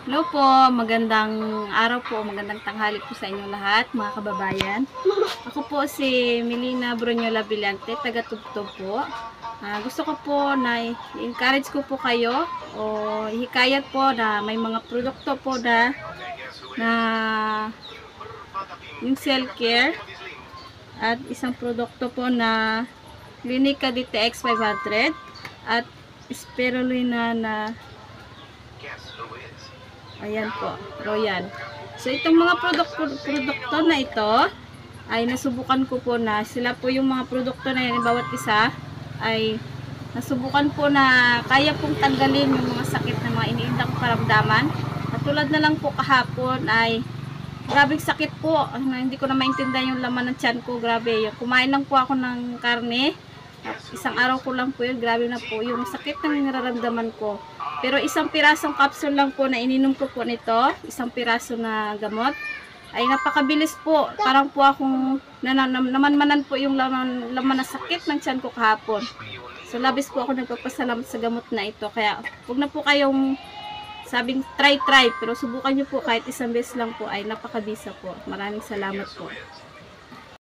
Hello po, magandang araw po, magandang tanghali po sa inyo lahat, mga kababayan. Ako po si Melina Brunyola Villante, taga Tubtob po. Gusto ko po na i-encourage ko po kayo o hikayat po na may mga produkto po na yung cell care at isang produkto po na Clinica DTX 500 at Spirulina na ayan po, Royal. So, itong mga produkto na ito, ay nasubukan ko po na sila po yung mga produkto na yan, bawat isa, ay nasubukan po na kaya pong tanggalin yung mga sakit na mga iniindang karamdaman. At tulad na lang po kahapon ay grabing sakit po. Hindi ko na maintindihan yung laman ng tiyan ko. Grabe. Kumain lang po ako ng karne. Isang araw ko lang po yun. Grabe na po yung sakit na nararamdaman ko. Pero isang pirasong capsule lang po na ininom ko po nito, isang piraso na gamot, ay napakabilis po. Parang po akong namanmanan po yung laman na sakit ng tiyan ko kahapon. So labis po ako nagpapasalamat sa gamot na ito. Kaya huwag na po kayong sabing try, pero subukan nyo po kahit isang beses lang po ay napakabisa po. Maraming salamat po.